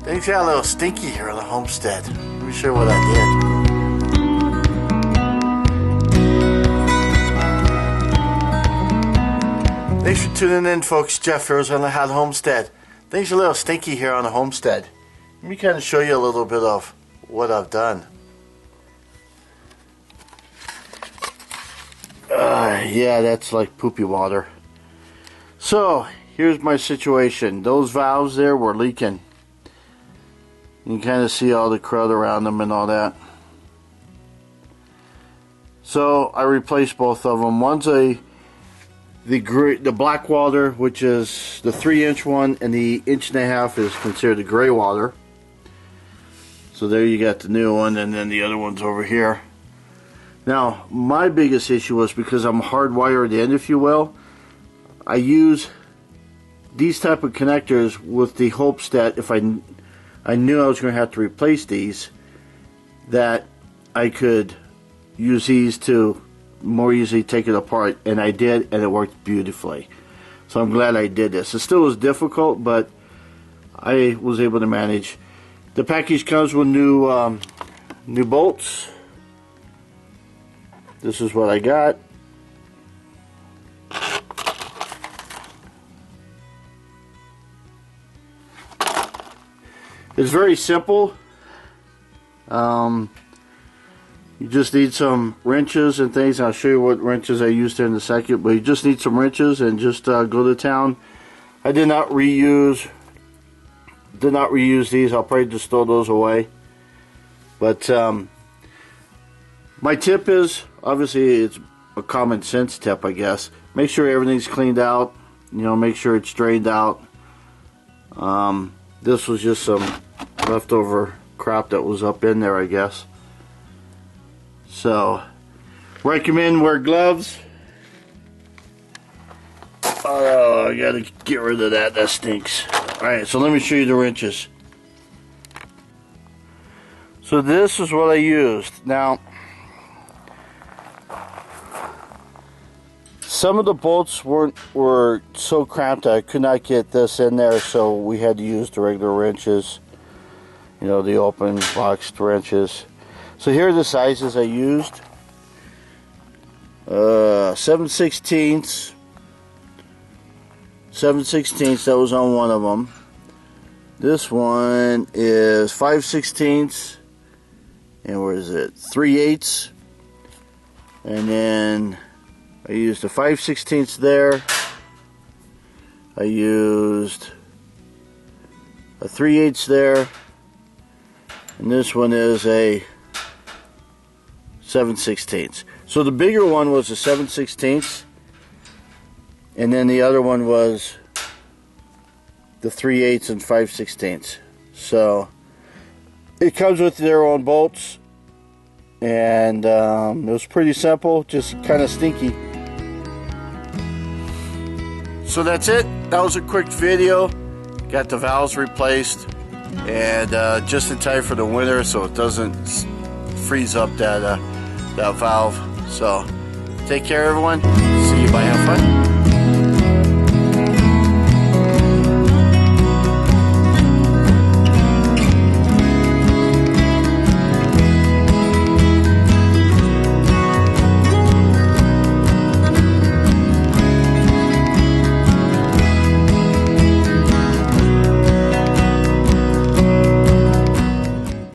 Things got a little stinky here on the homestead. Let me show you what I did. Thanks for tuning in, folks. Jeff here, ArizonaHot Homestead. Things are a little stinky here on the homestead. Let me kind of show you a little bit of what I've done. Yeah, that's like poopy water. So, here's my situation. Those valves there were leaking. You can kind of see all the crud around them and all that. So, I replaced both of them. One's the black water, which is the 3-inch one, and the 1.5 is considered the gray water. So there you got the new one, and then the other one's over here. Now, my biggest issue was because I'm hardwired in, if you will. I use these type of connectors with the hopes that if I knew I was going to have to replace these, that I could use these to more easily take it apart, and I did, and it worked beautifully. So I'm glad I did this. It still was difficult, but I was able to manage. The package comes with new bolts. This is what I got. It's very simple. You just need some wrenches and things. I'll show you what wrenches I used there in a second. But you just need some wrenches and just go to town. I did not reuse these. I'll probably just throw those away. But my tip is, obviously it's a common sense tip, I guess. Make sure everything's cleaned out. You know, make sure it's drained out. This was just some leftover crap that was up in there, I guess. So, recommend wear gloves. Oh, I gotta get rid of that. That stinks. Alright, so let me show you the wrenches. So this is what I used. Now, some of the bolts were so cramped I could not get this in there, so we had to use the regular wrenches. You know, the open boxed wrenches. So here are the sizes I used. 7/16. 7/16, that was on one of them. This one is 5/16, and where is it? 3/8. And then I used a 5/16 there. I used a 3/8 there. And this one is a 7/16. So the bigger one was a 7/16, and then the other one was the 3/8 and 5/16. So it comes with their own bolts, and it was pretty simple, just kind of stinky. So that's it. That was a quick video. Got the valves replaced, and just in time for the winter, so it doesn't freeze up that valve. So take care, everyone. See you. Bye. Have fun.